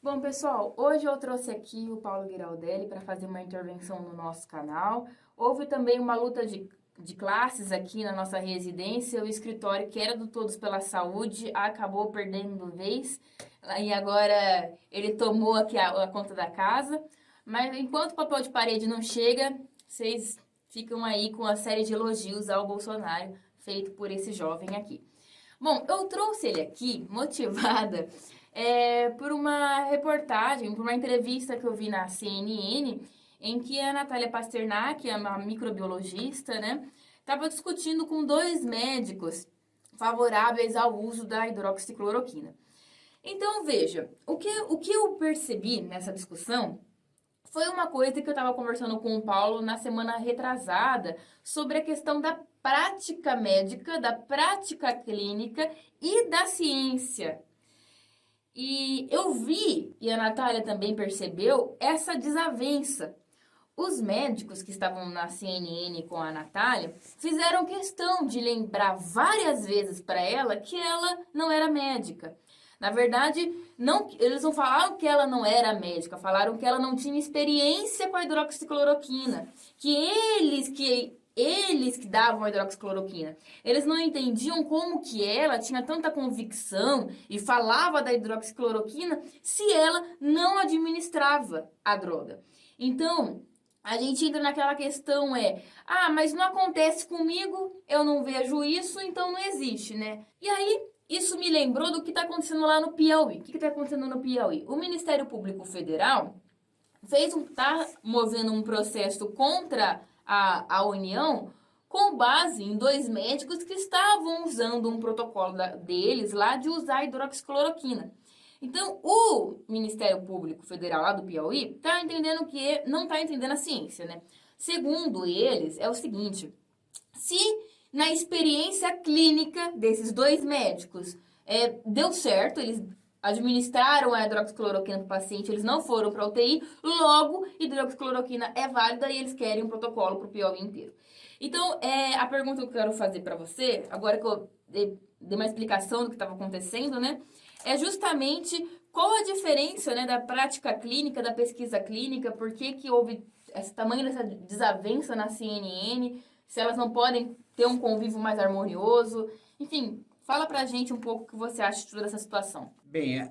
Bom, pessoal, hoje eu trouxe aqui o Paulo Giraldelli para fazer uma intervenção no nosso canal. Houve também uma luta de classes aqui na nossa residência. O escritório, que era do Todos pela Saúde, acabou perdendo vez e agora ele tomou aqui a conta da casa. Mas enquanto o papel de parede não chega, vocês ficam aí com a série de elogios ao Bolsonaro feito por esse jovem aqui. Bom, eu trouxe ele aqui motivada por uma reportagem, por uma entrevista que eu vi na CNN, em que a Natália Pasternak, uma microbiologista, né, estava discutindo com dois médicos favoráveis ao uso da hidroxicloroquina. Então, veja, o que eu percebi nessa discussão foi uma coisa que eu estava conversando com o Paulo na semana retrasada sobre a questão da prática médica, da prática clínica e da ciência. E eu vi, e a Natália também percebeu, essa desavença. Os médicos que estavam na CNN com a Natália fizeram questão de lembrar várias vezes para ela que ela não era médica. Na verdade, não, eles não falaram que ela não era médica, falaram que ela não tinha experiência com a hidroxicloroquina, que eles que davam a hidroxicloroquina. Eles não entendiam como que ela tinha tanta convicção e falava da hidroxicloroquina se ela não administrava a droga. Então, a gente entra naquela questão mas não acontece comigo, eu não vejo isso, então não existe, né? E aí, isso me lembrou do que está acontecendo lá no Piauí. O que está acontecendo no Piauí? O Ministério Público Federal está movendo um processo contra a União com base em dois médicos que estavam usando um protocolo deles lá de usar hidroxicloroquina. Então, o Ministério Público Federal lá do Piauí está entendendo que não está entendendo a ciência, né? Segundo eles, é o seguinte: se na experiência clínica desses dois médicos deu certo, eles administraram a hidroxicloroquina para o paciente, eles não foram para a UTI, logo, hidroxicloroquina é válida e eles querem um protocolo para o Piauí inteiro. Então, a pergunta que eu quero fazer para você, agora que eu dei uma explicação do que estava acontecendo, né? É justamente qual a diferença, né, da prática clínica, da pesquisa clínica, por que houve esse tamanho dessa desavença na CNN, se elas não podem ter um convívio mais harmonioso. Enfim, fala pra gente um pouco o que você acha de toda essa situação. Bem,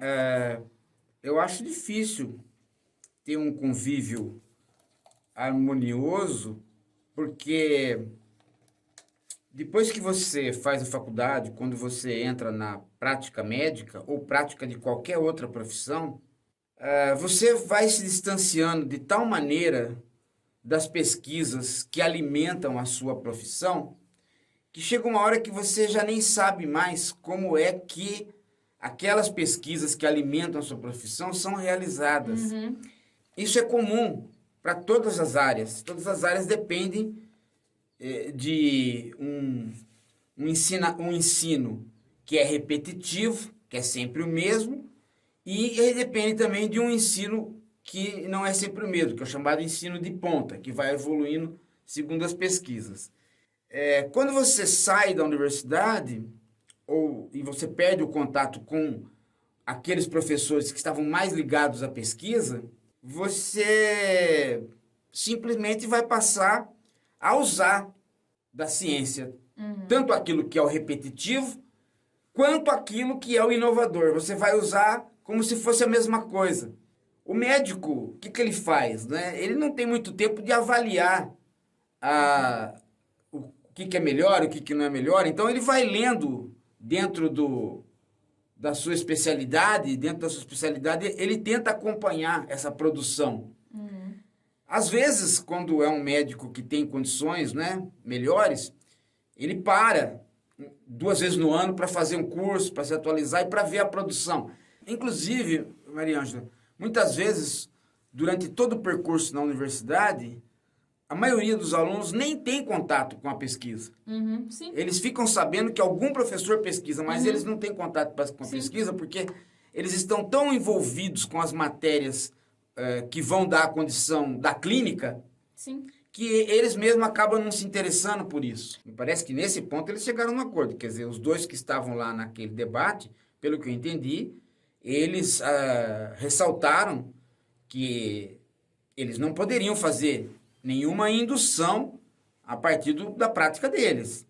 eu acho difícil ter um convívio harmonioso, porque depois que você faz a faculdade, quando você entra na prática médica ou prática de qualquer outra profissão, você vai se distanciando de tal maneira das pesquisas que alimentam a sua profissão, que chega uma hora que você já nem sabe mais como é que aquelas pesquisas que alimentam a sua profissão são realizadas. Isso é comum para todas as áreas. Todas as áreas dependem de um ensino que é repetitivo, que é sempre o mesmo, e depende também de um ensino que não é sempre o mesmo, que é o chamado ensino de ponta, que vai evoluindo segundo as pesquisas. Quando você sai da universidade e você perde o contato com aqueles professores que estavam mais ligados à pesquisa, você simplesmente vai passar a usar da ciência tanto aquilo que é o repetitivo quanto aquilo que é o inovador. Você vai usar como se fosse a mesma coisa. O médico, o que ele faz, né? Ele não tem muito tempo de avaliar o que é melhor, o que não é melhor. Então, ele vai lendo dentro da sua especialidade, ele tenta acompanhar essa produção. Às vezes, quando é um médico que tem condições, né, melhores, ele para 2 vezes no ano para fazer um curso, para se atualizar e para ver a produção. Inclusive, Maria Ângela, muitas vezes, durante todo o percurso na universidade, a maioria dos alunos nem tem contato com a pesquisa. Sim. Eles ficam sabendo que algum professor pesquisa, mas eles não têm contato com a pesquisa porque eles estão tão envolvidos com as matérias que vão dar a condição da clínica, Sim. que eles mesmos acabam não se interessando por isso. Me parece que nesse ponto eles chegaram a um acordo. Quer dizer, os dois que estavam lá naquele debate, pelo que eu entendi, eles ressaltaram que eles não poderiam fazer nenhuma indução a partir da prática deles,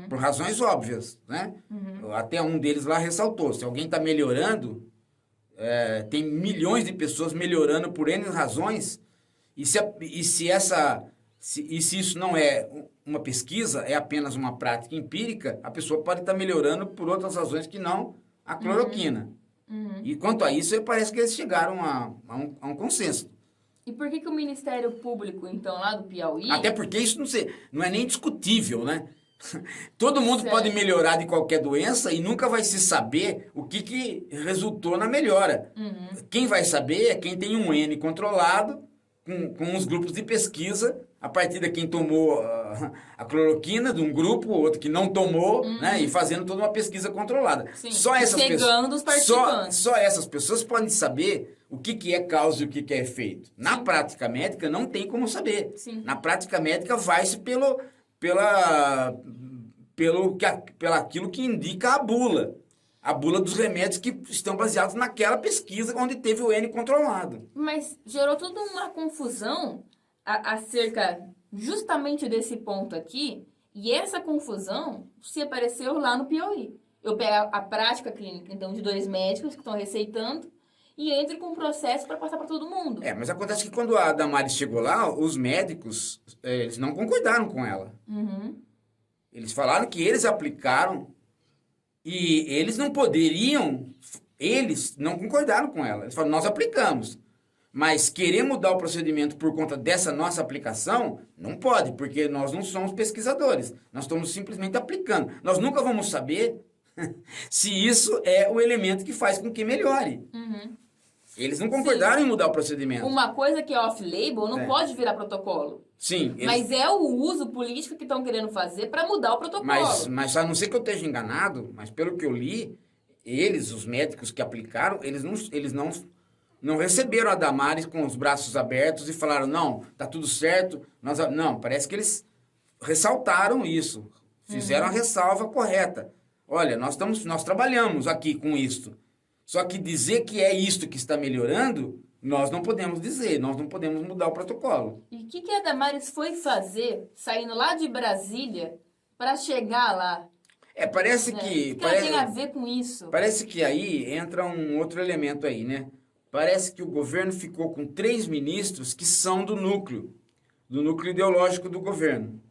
por razões óbvias, né? Até um deles lá ressaltou, se alguém está melhorando, tem milhões de pessoas melhorando por N razões, e se isso não é uma pesquisa, é apenas uma prática empírica, a pessoa pode estar melhorando por outras razões que não a cloroquina. E quanto a isso, parece que eles chegaram a um consenso. E por que o Ministério Público, então, lá do Piauí... Até porque isso não é nem discutível, né? Todo mundo Certo. pode melhorar de qualquer doença e nunca vai se saber o que resultou na melhora. Quem vai saber é quem tem um N controlado, com os grupos de pesquisa, a partir de quem tomou a cloroquina, de um grupo, outro que não tomou, né? E fazendo toda uma pesquisa controlada. Sim, Só essas chegando os participantes. só essas pessoas podem saber o que é causa e o que é efeito. Na prática médica, não tem como saber. Sim. Na prática médica, vai-se pelo aquilo que indica a bula. A bula dos remédios que estão baseados naquela pesquisa onde teve o N controlado. Mas gerou toda uma confusão acerca justamente desse ponto aqui, e essa confusão se apareceu lá no Piauí. Eu pego a prática clínica, então, de 2 médicos que estão receitando, e entro com um processo para passar para todo mundo. Mas acontece que quando a Damares chegou lá, os médicos, eles não concordaram com ela. Eles falaram que eles aplicaram e eles não poderiam, eles não concordaram com ela. Eles falaram, nós aplicamos, mas querer mudar o procedimento por conta dessa nossa aplicação, não pode, porque nós não somos pesquisadores. Nós estamos simplesmente aplicando. Nós nunca vamos saber se isso é o elemento que faz com que melhore. Eles não concordaram em mudar o procedimento. Uma coisa que é off-label não pode virar protocolo. Sim. Mas é o uso político que estão querendo fazer para mudar o protocolo. Mas a não ser que eu esteja enganado, mas pelo que eu li, os médicos que aplicaram, eles não receberam a Damares com os braços abertos e falaram, não, tá tudo certo. Não, parece que eles ressaltaram isso. Fizeram a ressalva correta. Olha, nós trabalhamos aqui com isto. Só que dizer que é isto que está melhorando, nós não podemos dizer, nós não podemos mudar o protocolo. E o que a Damares foi fazer, saindo lá de Brasília, para chegar lá? Parece que... O que ela tem a ver com isso? Parece que aí entra um outro elemento aí, né? Parece que o governo ficou com 3 ministros que são do núcleo ideológico do governo.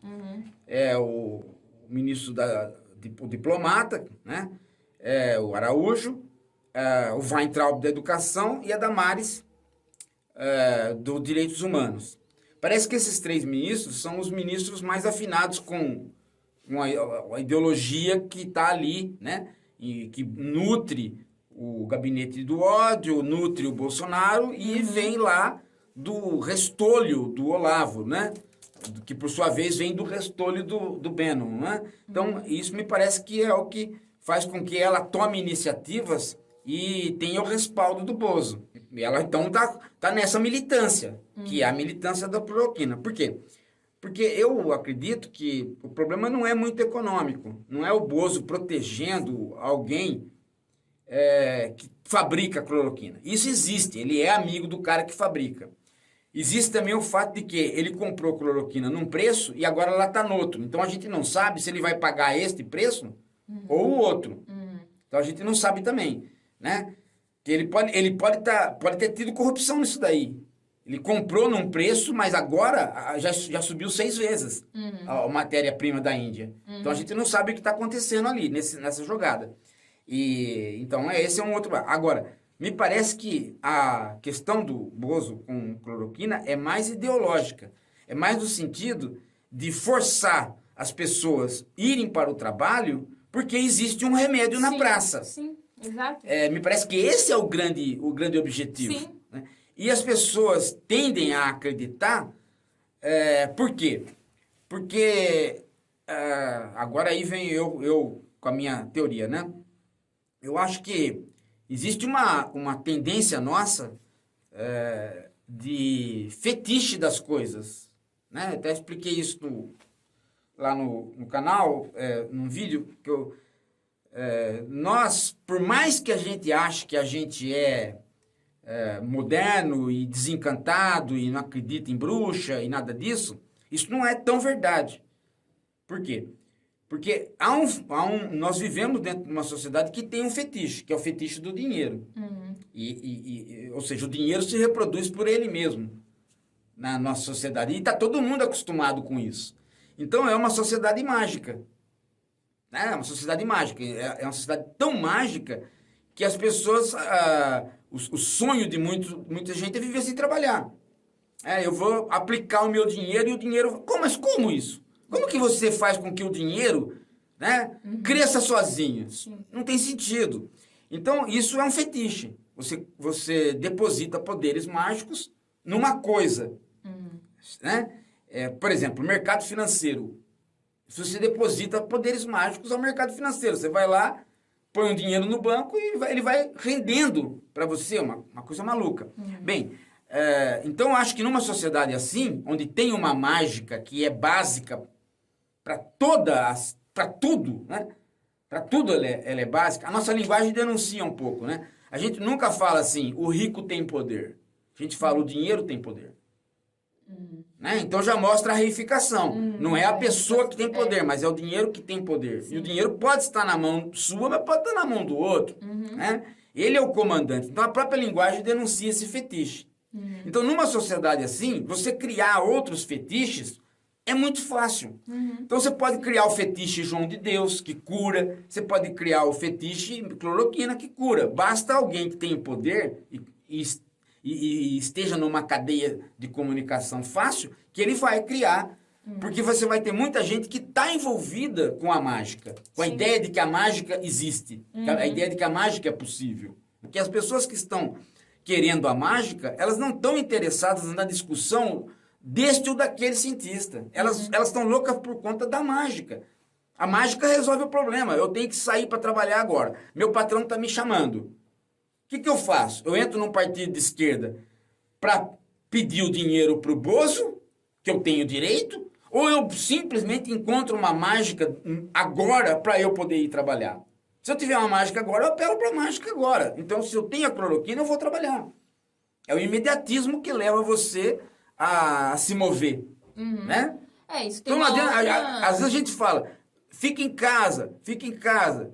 O ministro o diplomata, né? O Araújo, o Weintraub da Educação e a Damares dos Direitos Humanos. Parece que esses 3 ministros são os ministros mais afinados com a ideologia que está ali, né? E que nutre o gabinete do ódio, nutre o Bolsonaro e vem lá do restolho do Olavo, né? Que por sua vez vem do restolho do Bannon, né? Então isso me parece que é o que faz com que ela tome iniciativas e tenha o respaldo do Bozo. E ela, então, tá nessa militância, que é a militância da cloroquina. Por quê? Porque eu acredito que o problema não é muito econômico. Não é o Bozo protegendo alguém que fabrica cloroquina. Isso existe, ele é amigo do cara que fabrica. Existe também o fato de que ele comprou cloroquina num preço e agora ela está no outro. Então, a gente não sabe se ele vai pagar este preço ou o outro. Então, a gente não sabe também, né? Que ele pode ter tido corrupção nisso daí. Ele comprou num preço, mas agora já subiu 6 vezes a matéria-prima da Índia. Então, a gente não sabe o que está acontecendo ali, nessa jogada. Então, esse é um outro... Agora, me parece que a questão do Bozo com cloroquina é mais ideológica. É mais no sentido de forçar as pessoas irem para o trabalho porque existe um remédio na praça. Sim, exato. Me parece que esse é o grande objetivo. Sim. Né? E as pessoas tendem a acreditar, por quê? Porque, agora aí vem eu com a minha teoria, né? Eu acho que existe uma tendência nossa de fetiche das coisas. Né? Até expliquei isso lá no canal, num vídeo, que Nós, por mais que a gente ache que a gente moderno e desencantado e não acredita em bruxa e nada disso, isso não é tão verdade. Por quê? Porque nós vivemos dentro de uma sociedade que tem um fetiche, que é o fetiche do dinheiro. Ou seja, o dinheiro se reproduz por ele mesmo na nossa sociedade. E está todo mundo acostumado com isso. Então é uma sociedade mágica. É uma sociedade mágica. É uma sociedade tão mágica que as pessoas... o sonho de muita gente é viver sem trabalhar. Eu vou aplicar o meu dinheiro e o dinheiro... Mas como isso? Como que você faz com que o dinheiro, né, cresça sozinho? Sim. Não tem sentido. Então, isso é um fetiche. Você deposita poderes mágicos numa coisa. Né? Por exemplo, o mercado financeiro. Se você deposita poderes mágicos ao mercado financeiro, você vai lá, põe um dinheiro no banco e ele vai rendendo para você, uma coisa maluca. Bem, então eu acho que numa sociedade assim, onde tem uma mágica que é básica para tudo, né? Para tudo ela é básica, a nossa linguagem denuncia um pouco, né? A gente nunca fala assim, o rico tem poder. A gente fala, o dinheiro tem poder. Né? Então já mostra a reificação. Não é a pessoa que tem poder, mas é o dinheiro que tem poder. Sim. E o dinheiro pode estar na mão sua, mas pode estar na mão do outro. Né? Ele é o comandante. Então a própria linguagem denuncia esse fetiche. Então numa sociedade assim, você criar outros fetiches é muito fácil. Então você pode criar o fetiche João de Deus, que cura. Você pode criar o fetiche cloroquina, que cura. Basta alguém que tenha poder e esteja numa cadeia de comunicação fácil, que ele vai criar. Porque você vai ter muita gente que está envolvida com a mágica, com a ideia de que a mágica existe, a ideia de que a mágica é possível. Porque as pessoas que estão querendo a mágica, elas não estão interessadas na discussão deste ou daquele cientista. Elas estão loucas por conta da mágica. A mágica resolve o problema. Eu tenho que sair para trabalhar agora. Meu patrão está me chamando. O que eu faço? Eu entro num partido de esquerda para pedir o dinheiro para o Bozo, que eu tenho direito, ou eu simplesmente encontro uma mágica agora para eu poder ir trabalhar? Se eu tiver uma mágica agora, eu apelo para a mágica agora. Então, se eu tenho a cloroquina, eu vou trabalhar. É o imediatismo que leva você a se mover, né? Isso tem então, às vezes a gente fala, fica em casa,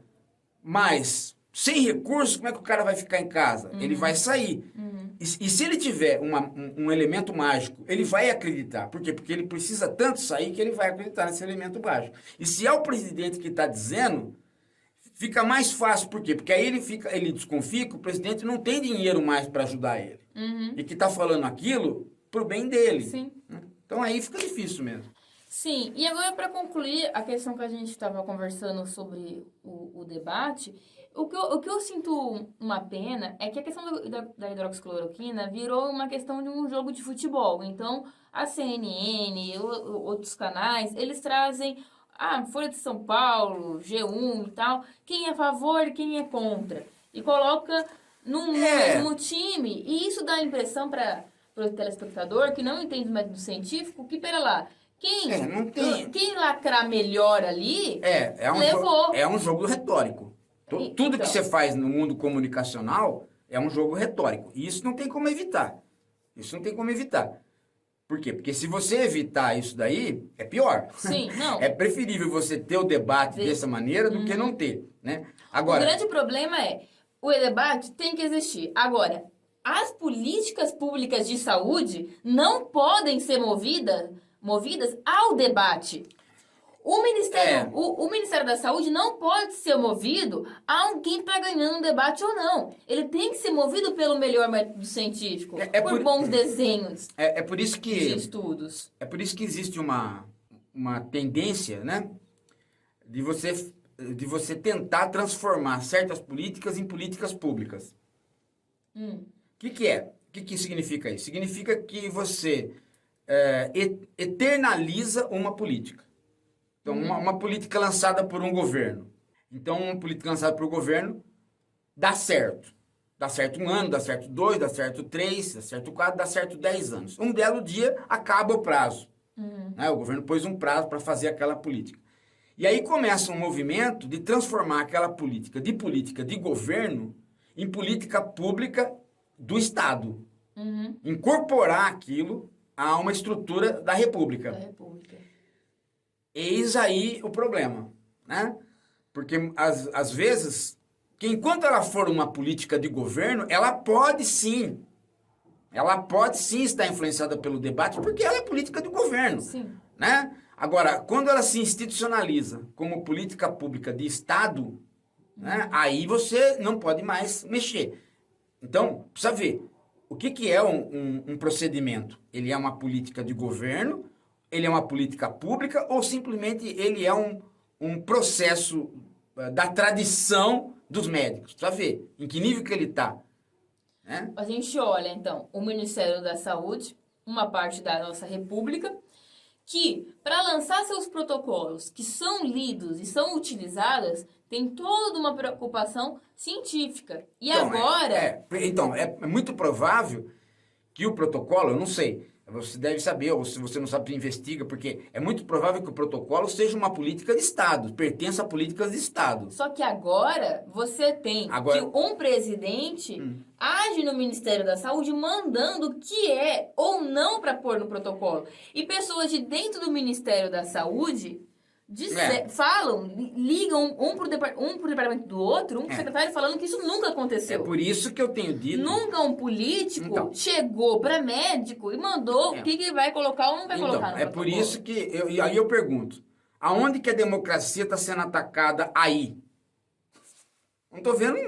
mas sem recursos, como é que o cara vai ficar em casa? Ele vai sair. E se ele tiver um elemento mágico, ele vai acreditar. Por quê? Porque ele precisa tanto sair que ele vai acreditar nesse elemento mágico. E se é o presidente que está dizendo, fica mais fácil. Por quê? Porque aí ele desconfia que o presidente não tem dinheiro mais para ajudar ele. E que está falando aquilo pro bem dele. Sim. Então aí fica difícil mesmo. Sim, e agora para concluir a questão que a gente estava conversando sobre o debate, o que eu sinto uma pena é que a questão da hidroxicloroquina virou uma questão de um jogo de futebol. Então, a CNN, outros canais, eles trazem Folha de São Paulo, G1 e tal, quem é a favor e quem é contra. E coloca no mesmo time. E isso dá a impressão para o telespectador que não entende do método científico que, pera lá, quem lacrar melhor ali levou. É um jogo retórico. Tudo que você faz no mundo comunicacional é um jogo retórico. E isso não tem como evitar. Por quê? Porque se você evitar isso daí, é pior. Sim, não. É preferível você ter o debate dessa maneira do que não ter, né? Agora, o grande problema o debate tem que existir. Agora, as políticas públicas de saúde não podem ser movidas ao debate. O Ministério da Saúde não pode ser movido a quem está ganhando um debate ou não. Ele tem que ser movido pelo melhor método científico, por bons desenhos por isso que, de estudos. É por isso que existe uma tendência, né, de você tentar transformar certas políticas em políticas públicas. O que é? O que significa isso? Significa que você eternaliza uma política. Então, uma política lançada por um governo. Então, uma política lançada por um governo dá certo. Dá certo 1 ano, dá certo 2, dá certo 3, dá certo 4, dá certo 10 anos. Um belo dia acaba o prazo. Né? O governo pôs um prazo para fazer aquela política. E aí começa um movimento de transformar aquela política de governo em política pública do Estado. Incorporar aquilo a uma estrutura da Da República. República. Eis aí o problema, né? Porque, às vezes, que enquanto ela for uma política de governo, ela pode sim estar influenciada pelo debate, porque ela é política de governo, Sim. né? Agora, quando ela se institucionaliza como política pública de Estado, né, aí você não pode mais mexer. Então, precisa ver o que é um procedimento. Ele é uma política de governo, ele é uma política pública ou simplesmente ele é um processo da tradição dos médicos. Precisa ver em que nível que ele está. Né? A gente olha, então, o Ministério da Saúde, uma parte da nossa República, que, para lançar seus protocolos que são lidos e são utilizados, tem toda uma preocupação científica. E Então, agora... Então, é muito provável que o protocolo, eu não sei, você deve saber, ou se você não sabe, investiga, porque é muito provável que o protocolo seja uma política de Estado, pertença a políticas de Estado. Só que agora você tem que um presidente age no Ministério da Saúde mandando o que é ou não para pôr no protocolo. E pessoas de dentro do Ministério da Saúde falam, ligam um pro departamento do outro, pro secretário falando que isso nunca aconteceu. É por isso que eu tenho dito... Nunca um político chegou para médico e mandou o que vai colocar ou não vai colocar no protocolo. Por isso que... Aí eu pergunto, aonde que a democracia está sendo atacada aí? Não tô vendo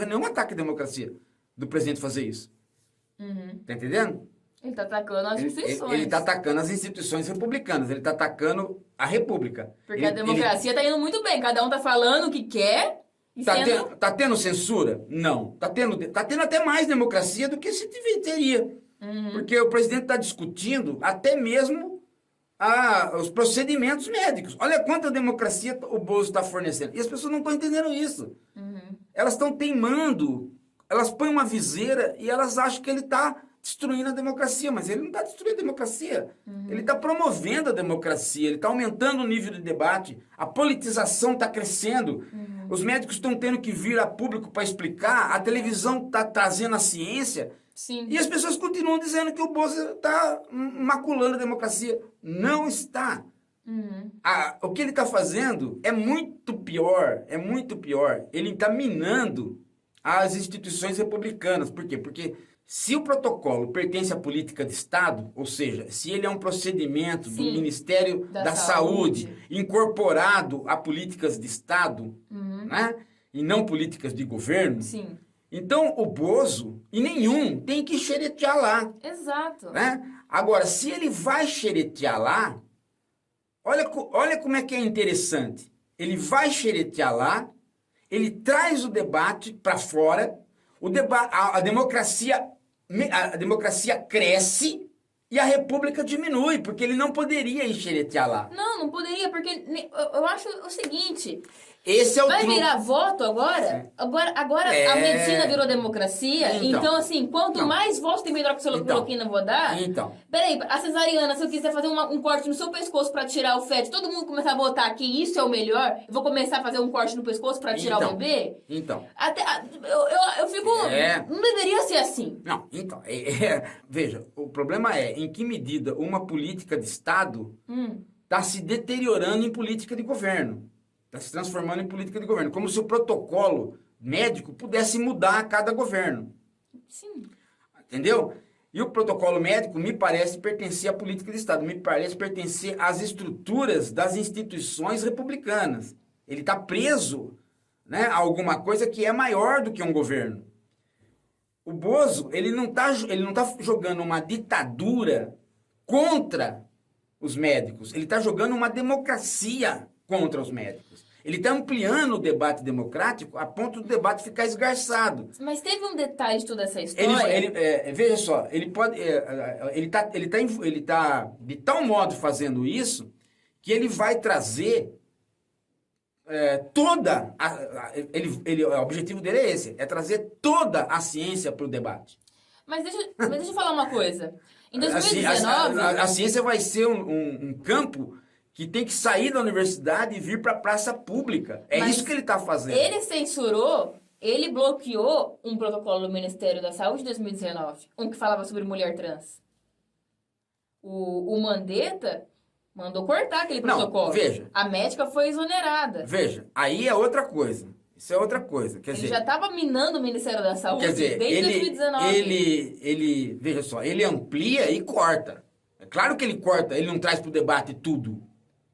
nenhum ataque à democracia do presidente fazer isso. Tá entendendo? Ele está atacando as instituições. Ele está atacando as instituições republicanas, ele está atacando a República. Porque a democracia está indo muito bem, cada um está falando o que quer. Tá tendo censura? Não. Tá tendo até mais democracia do que se teria. Porque o presidente está discutindo até mesmo os procedimentos médicos. Olha quanta democracia o Bozo está fornecendo. E as pessoas não estão entendendo isso. Elas estão teimando, elas põem uma viseira e elas acham que ele está destruindo a democracia, mas ele não está destruindo a democracia. Ele está promovendo a democracia, ele está aumentando o nível de debate, a politização está crescendo, os médicos estão tendo que vir a público para explicar, a televisão está trazendo a ciência, Sim. E as pessoas continuam dizendo que o Bolsonaro está maculando a democracia. Não está. O que ele está fazendo é muito pior, Ele está minando as instituições republicanas. Por quê? Porque se o protocolo pertence à política de Estado, ou seja, se ele é um procedimento do Ministério da Saúde incorporado a políticas de Estado, né, e não políticas de governo, Sim. Então o Bozo e nenhum tem que xeretear lá. Exato. Né? Agora, se ele vai xeretear lá, olha como é que é interessante. Ele vai xeretear lá, ele traz o debate para fora, a democracia cresce e a república diminui, porque ele não poderia enxeretear lá. Não poderia, porque eu acho o seguinte... Esse é o Vai virar voto agora? Agora a medicina virou democracia. Então assim, quanto mais votos tem melhor que o cloroquina vou dar. Então. Peraí, a cesariana, se eu quiser fazer um corte no seu pescoço pra tirar o feto, todo mundo começar a votar que isso é o melhor, eu vou começar a fazer um corte no pescoço pra tirar o bebê? Então. Eu fico... Não deveria ser assim. Não, então. Veja, o problema é em que medida uma política de Estado está se deteriorando em política de governo. Está se transformando em política de governo. Como se o protocolo médico pudesse mudar a cada governo. Sim. Entendeu? E o protocolo médico me parece pertencer à política de Estado. Me parece pertencer às estruturas das instituições republicanas. Ele está preso, né, a alguma coisa que é maior do que um governo. O Bozo, ele não tá jogando uma ditadura contra os médicos. Ele está jogando uma democracia contra os médicos. Ele está ampliando o debate democrático a ponto do debate ficar esgarçado. Mas teve um detalhe de toda essa história. Veja só, ele tá de tal modo fazendo isso que ele vai trazer o objetivo dele é esse, é trazer toda a ciência para o debate. Mas deixa eu falar uma coisa. Em 2019... A ciência vai ser um campo que tem que sair da universidade e vir para a praça pública. É Mas isso que ele está fazendo. ele censurou, ele bloqueou um protocolo do Ministério da Saúde de 2019, um que falava sobre mulher trans. O Mandetta mandou cortar aquele protocolo. Não, veja. A médica foi exonerada. Veja, aí é outra coisa. Isso é outra coisa. Quer Ele dizer, já estava minando o Ministério da Saúde quer dizer, desde 2019. veja só, ele amplia e corta. É claro que ele corta, ele não traz para o debate tudo.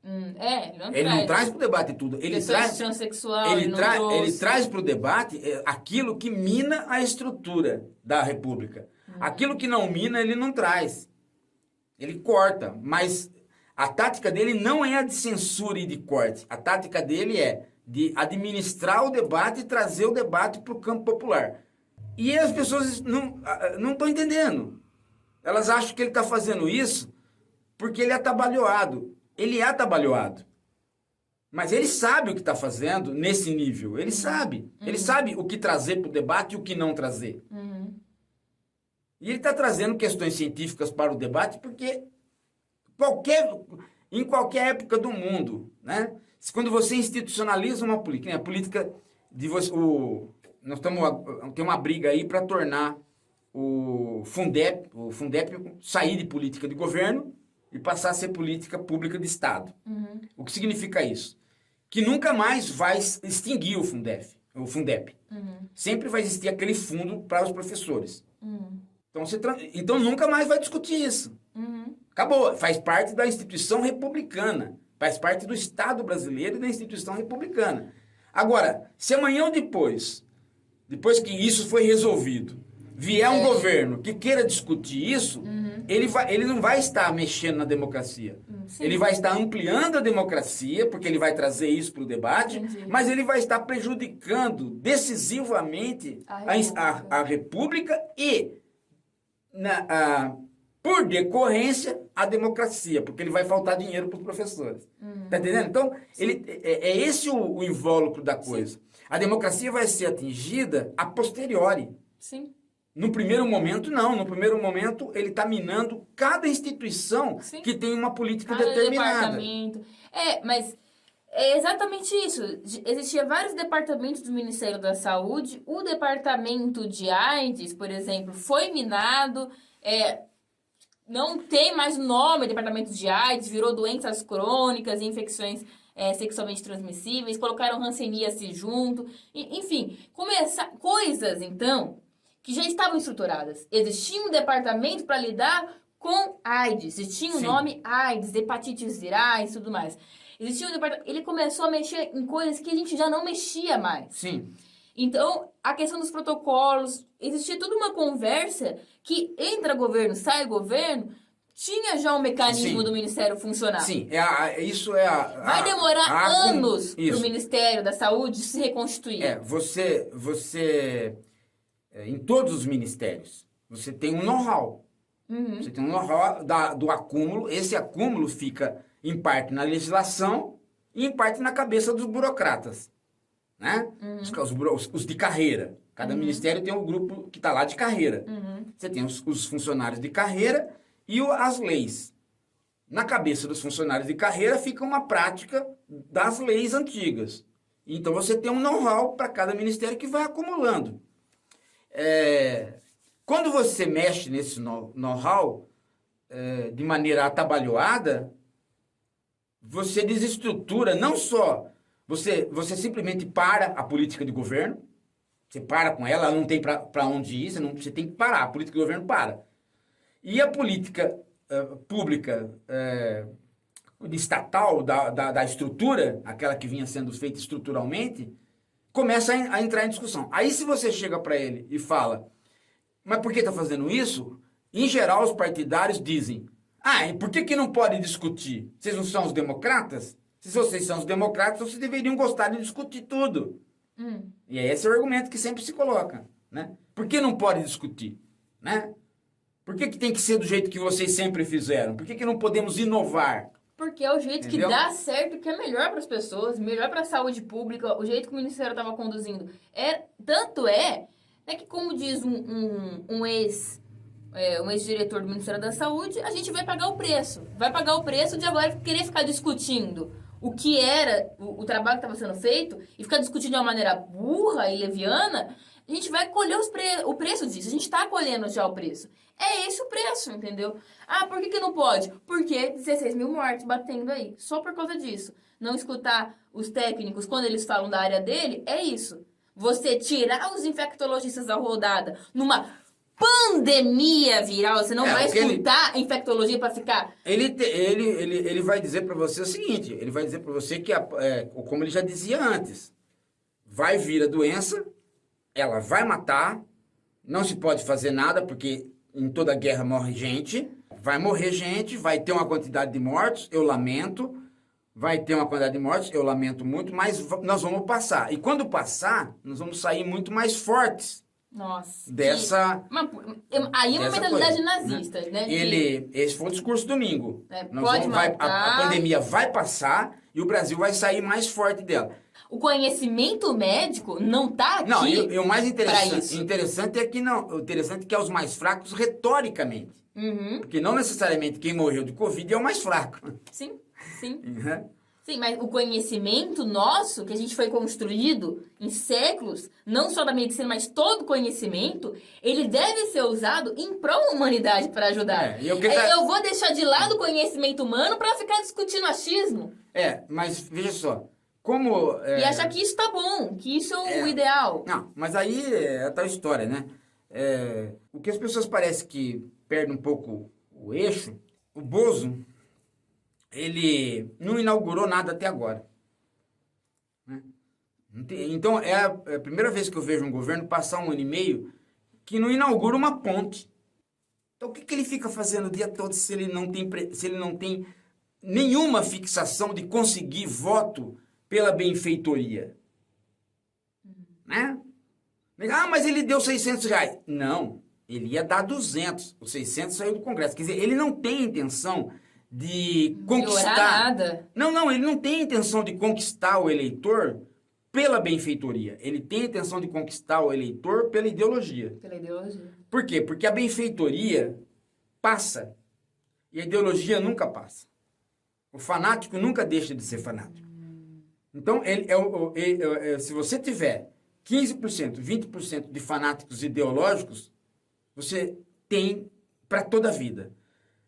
Ele Não traz para o debate tudo. Ele traz transexual, ele traz para o debate aquilo que mina a estrutura da República. Aquilo que não mina, ele não traz. Ele corta, mas a tática dele não é a de censura e de corte. A tática dele é de administrar o debate e trazer o debate para o campo popular. E as pessoas não estão entendendo. Elas acham que ele está fazendo isso porque ele é atabalhoado. Ele é atabalhoado. Mas ele sabe o que está fazendo nesse nível. Ele sabe. Ele sabe o que trazer para o debate e o que não trazer. E ele está trazendo questões científicas para o debate porque em qualquer época do mundo, né? Quando você institucionaliza uma política, a política de você, nós tem uma briga aí para tornar o Fundep sair de política de governo e passar a ser política pública de Estado. O que significa isso? Que nunca mais vai extinguir o Fundep. Sempre vai existir aquele fundo para os professores. Então nunca mais vai discutir isso. Acabou. Faz parte da instituição republicana. Faz parte do Estado brasileiro e da instituição republicana. Agora, se amanhã ou depois que isso foi resolvido, vier um governo que queira discutir isso, ele não vai estar mexendo na democracia. Ele vai estar ampliando a democracia, porque ele vai trazer isso para o debate, mas ele vai estar prejudicando decisivamente a República e, por decorrência, a democracia, porque ele vai faltar dinheiro para os professores. Tá entendendo? Então, é esse o invólucro da coisa. Sim. A democracia vai ser atingida a posteriori. Sim. No primeiro momento, não. No primeiro momento, ele está minando cada instituição que tem uma política determinada. Departamento. Mas é exatamente isso. Existia vários departamentos do Ministério da Saúde. O departamento de AIDS, por exemplo, foi minado. Não tem mais o nome departamento de AIDS, virou doenças crônicas e infecções sexualmente transmissíveis, colocaram hanseníase junto, enfim, coisas, então, que já estavam estruturadas. Existia um departamento para lidar com AIDS, existia o nome AIDS, hepatites virais e tudo mais. Existia um departamento, ele começou a mexer em coisas que a gente já não mexia mais. Sim. Então, a questão dos protocolos, existia toda uma conversa que entra governo, sai governo, tinha já um mecanismo do Ministério funcionar. Sim, vai demorar anos para o Ministério da Saúde se reconstituir. Em todos os ministérios, você tem um know-how. Você tem um know-how do acúmulo. Esse acúmulo fica, em parte, na legislação e, em parte, na cabeça dos burocratas. Né? Os de carreira. Cada ministério tem um grupo que está lá de carreira. Você tem os funcionários de carreira e as leis. Na cabeça dos funcionários de carreira fica uma prática das leis antigas. Então você tem um know-how para cada ministério que vai acumulando. Quando você mexe nesse know-how de maneira atabalhoada, você desestrutura não só... Você simplesmente para a política de governo, você para com ela não tem para onde ir, você tem que parar, a política de governo para. E a política pública estatal, da estrutura, aquela que vinha sendo feita estruturalmente, começa a entrar em discussão. Aí se você chega para ele e fala, mas por que está fazendo isso? Em geral, os partidários dizem, e por que não pode discutir? Vocês não são os democratas? Se vocês são os democratas, vocês deveriam gostar de discutir tudo. E esse é o argumento que sempre se coloca. Né? Por que não pode discutir? Né? Por que tem que ser do jeito que vocês sempre fizeram? Por que não podemos inovar? Porque é o jeito que dá certo, que é melhor para as pessoas, melhor para a saúde pública, o jeito que o Ministério estava conduzindo. Tanto é que, como diz um um ex-diretor do Ministério da Saúde, a gente vai pagar o preço. Vai pagar o preço de agora querer ficar discutindo o que era o trabalho que estava sendo feito e ficar discutindo de uma maneira burra e leviana, a gente vai colher o preço disso. A gente está colhendo já o preço. É esse o preço, entendeu? Ah, por que não pode? Porque 16 mil mortes batendo aí. Só por causa disso. Não escutar os técnicos quando eles falam da área dele, é isso. Você tirar os infectologistas da rodada numa pandemia viral, você não vai escutar infectologia para ficar... Ele vai dizer para você o seguinte, ele vai dizer para você que, como ele já dizia antes, vai vir a doença, ela vai matar, não se pode fazer nada, porque em toda guerra morre gente, vai morrer gente, vai ter uma quantidade de mortos, eu lamento, vai ter uma quantidade de mortos, eu lamento muito, mas nós vamos passar. E quando passar, nós vamos sair muito mais fortes. Nossa. Aí é uma mentalidade nazista, né? Esse foi o discurso domingo. A pandemia vai passar e o Brasil vai sair mais forte dela. O conhecimento médico não está aqui. Não, e o mais interessante é que não. O interessante é que é os mais fracos retoricamente. Uhum. Porque não necessariamente quem morreu de Covid é o mais fraco. Sim, sim. Uhum. Sim, mas o conhecimento nosso, que a gente foi construído em séculos, não só da medicina, mas todo conhecimento, ele deve ser usado em prol da humanidade para ajudar. Eu vou deixar de lado o conhecimento humano para ficar discutindo achismo. Mas veja só. E achar que isso tá bom, que isso é o ideal. Não, mas aí é a tal história, né? O que as pessoas parecem que perdem um pouco o eixo, o Bozo, ele não inaugurou nada até agora. Né? Então, é a primeira vez que eu vejo um governo passar 1 ano e meio que não inaugura uma ponte. Então, o que ele fica fazendo o dia todo se ele não tem nenhuma fixação de conseguir voto pela benfeitoria? Né? Mas ele deu R$600. Não, ele ia dar 200. Os 600 saiu do Congresso. Quer dizer, ele não tem intenção de conquistar nada. Não, ele não tem intenção de conquistar o eleitor pela benfeitoria. Ele tem intenção de conquistar o eleitor pela ideologia. Pela ideologia. Por quê? Porque a benfeitoria passa e a ideologia nunca passa. O fanático nunca deixa de ser fanático. Então, se você tiver 15%, 20% de fanáticos ideológicos, você tem para toda a vida.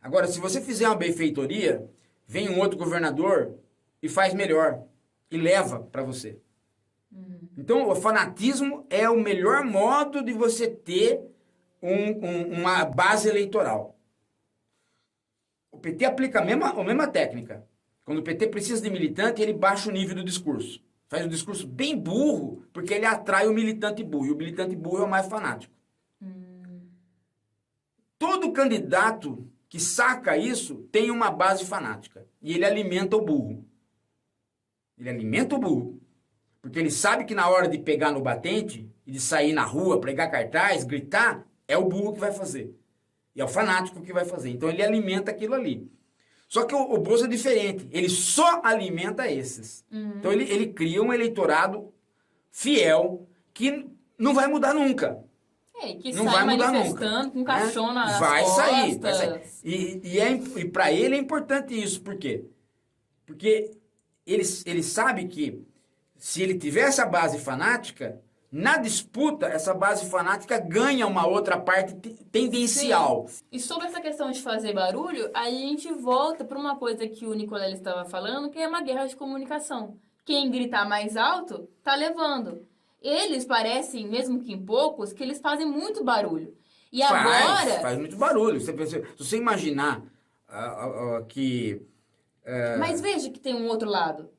Agora, se você fizer uma benfeitoria, vem um outro governador e faz melhor. E leva para você. Então, o fanatismo é o melhor modo de você ter uma base eleitoral. O PT aplica a mesma técnica. Quando o PT precisa de militante, ele baixa o nível do discurso. Faz um discurso bem burro, porque ele atrai o militante burro. E o militante burro é o mais fanático. Todo candidato que saca isso tem uma base fanática. E ele alimenta o burro. Ele alimenta o burro. Porque ele sabe que na hora de pegar no batente, e de sair na rua, pregar cartaz, gritar, é o burro que vai fazer. E é o fanático que vai fazer. Então ele alimenta aquilo ali. Só que o Bozo é diferente. Ele só alimenta esses. Então ele cria um eleitorado fiel que não vai mudar nunca. Que não sai vai mudar manifestando nunca, com caixão nas vai costas. sair. E para ele é importante isso. Por quê? Porque ele sabe que se ele tiver essa base fanática, na disputa, essa base fanática ganha uma outra parte tendencial. Sim. E sobre essa questão de fazer barulho, aí a gente volta para uma coisa que o Nicolele estava falando, que é uma guerra de comunicação. Quem gritar mais alto, tá levando. Eles parecem, mesmo que em poucos, que eles fazem muito barulho. E agora... Faz muito barulho. Se você imaginar que... Mas veja que tem um outro lado.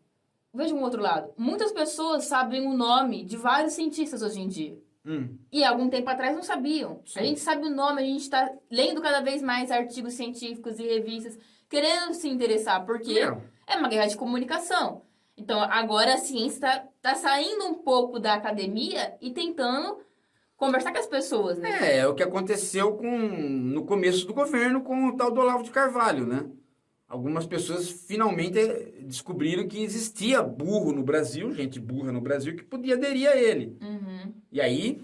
Veja um outro lado. Muitas pessoas sabem o nome de vários cientistas hoje em dia. E algum tempo atrás não sabiam. Sim. A gente sabe o nome, a gente está lendo cada vez mais artigos científicos e revistas, querendo se interessar, porque é uma guerra de comunicação. Então, agora a ciência está saindo um pouco da academia e tentando conversar com as pessoas, né? É o que aconteceu no começo do governo com o tal do Olavo de Carvalho, né? Algumas pessoas finalmente descobriram que existia burro no Brasil, gente burra no Brasil, que podia aderir a ele. E aí,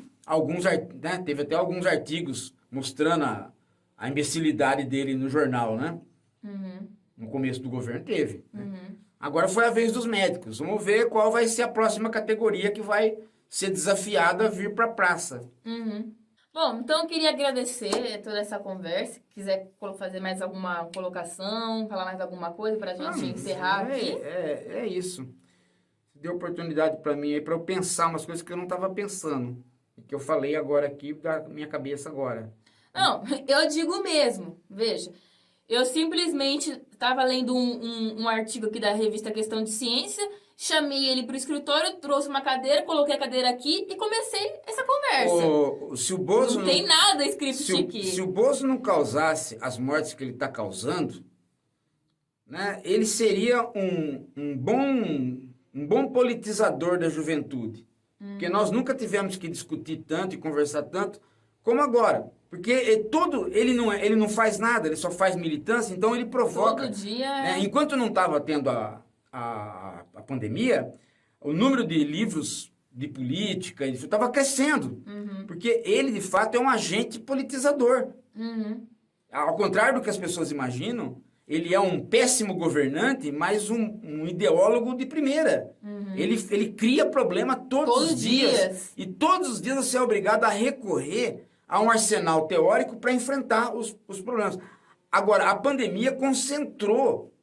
teve até alguns artigos mostrando a imbecilidade dele no jornal, né? Uhum. No começo do governo teve. Uhum. Agora foi a vez dos médicos. Vamos ver qual vai ser a próxima categoria que vai ser desafiada a vir para a praça. Uhum. Bom, então eu queria agradecer toda essa conversa. Quiser fazer mais alguma colocação, falar mais alguma coisa para a gente encerrar aqui. É isso. Deu oportunidade para mim aí para eu pensar umas coisas que eu não estava pensando. Que eu falei agora aqui da minha cabeça agora. Não, eu digo mesmo. Veja, eu simplesmente estava lendo um artigo aqui da revista Questão de Ciência, chamei ele para o escritório, trouxe uma cadeira, coloquei a cadeira aqui e comecei essa conversa. Se o Bozo Não tem nada escrito aqui. Se o Bozo não causasse as mortes que ele está causando, né, ele seria um bom politizador da juventude. Porque nós nunca tivemos que discutir tanto e conversar tanto como agora. Porque ele não faz nada, ele só faz militância, então ele provoca. Todo dia. Né? Enquanto não estava tendo a pandemia, o número de livros de política estava crescendo. Uhum. Porque ele, de fato, é um agente politizador. Uhum. Ao contrário do que as pessoas imaginam, ele é um péssimo governante, mas um ideólogo de primeira. Uhum. Ele cria problema todos os dias. E todos os dias você é obrigado a recorrer a um arsenal teórico para enfrentar os problemas. Agora, a pandemia concentrou,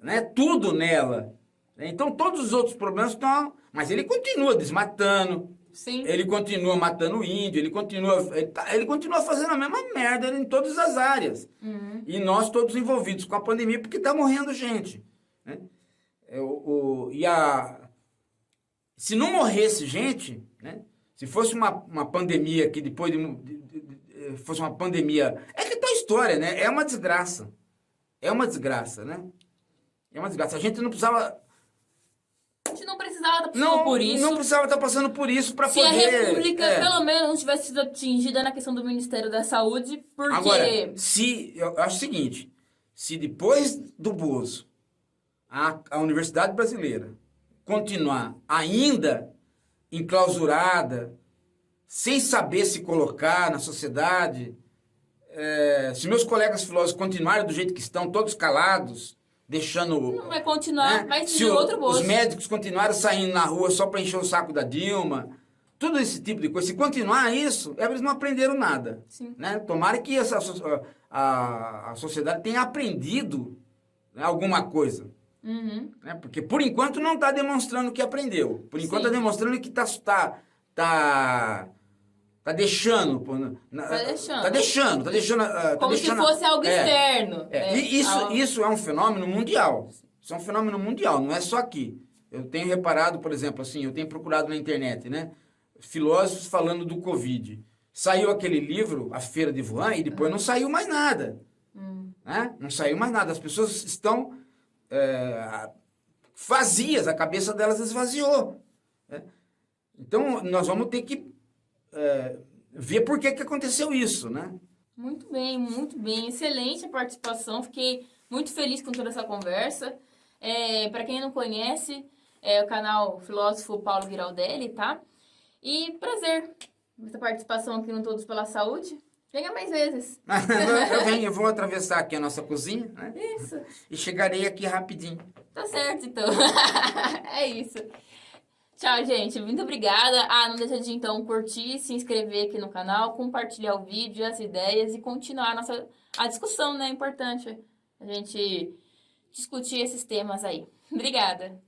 né, tudo nela. Então, todos os outros problemas estão... Mas ele continua desmatando. Sim. Ele continua matando índio, ele continua fazendo a mesma merda em todas as áreas. Uhum. E nós todos envolvidos com a pandemia, porque está morrendo gente. Né? Se não morresse gente, né? Se fosse uma pandemia que depois fosse uma pandemia... É que tá a história, né? É uma desgraça. É uma desgraça, né? É uma desgraça. A gente não precisava... A gente não precisava estar passando por isso. Não precisava estar passando por isso para poder... Se a República, pelo menos, não tivesse sido atingida na questão do Ministério da Saúde, porque... Agora, eu acho o seguinte, se depois do Bozo, a Universidade Brasileira continuar ainda enclausurada, sem saber se colocar na sociedade, se meus colegas filósofos continuarem do jeito que estão, todos calados, deixando... Não vai continuar, né? vai ser outro Bozo. Os médicos continuarem saindo na rua só para encher o saco da Dilma, tudo esse tipo de coisa. Se continuar isso, eles não aprenderam nada. Sim. Né? Tomara que a sociedade tenha aprendido, né, alguma coisa. Uhum. Né? Porque, por enquanto, não está demonstrando que aprendeu. Por enquanto, está demonstrando que está deixando. Está deixando. Como se fosse algo externo. E isso é um fenômeno mundial. Isso é um fenômeno mundial, não é só aqui. Eu tenho reparado, por exemplo, assim, eu tenho procurado na internet, né? Filósofos falando do Covid. Saiu aquele livro, A Feira de Wuhan, e depois não saiu mais nada. Né? Não saiu mais nada. As pessoas estão vazias, a cabeça delas esvaziou. Né? Então, nós vamos ter que ver por que aconteceu isso, né? Muito bem. Excelente a participação. Fiquei muito feliz com toda essa conversa. Para quem não conhece, é o canal Filósofo Paulo Giraldelli, tá? E prazer essa participação aqui no Todos pela Saúde. Venha mais vezes. Eu vou atravessar aqui a nossa cozinha, né? Isso. E chegarei aqui rapidinho. Tá certo, então. É isso. Tchau, gente. Muito obrigada. Não deixa de, então, curtir, se inscrever aqui no canal, compartilhar o vídeo, as ideias e continuar a discussão, né? É importante a gente discutir esses temas aí. Obrigada.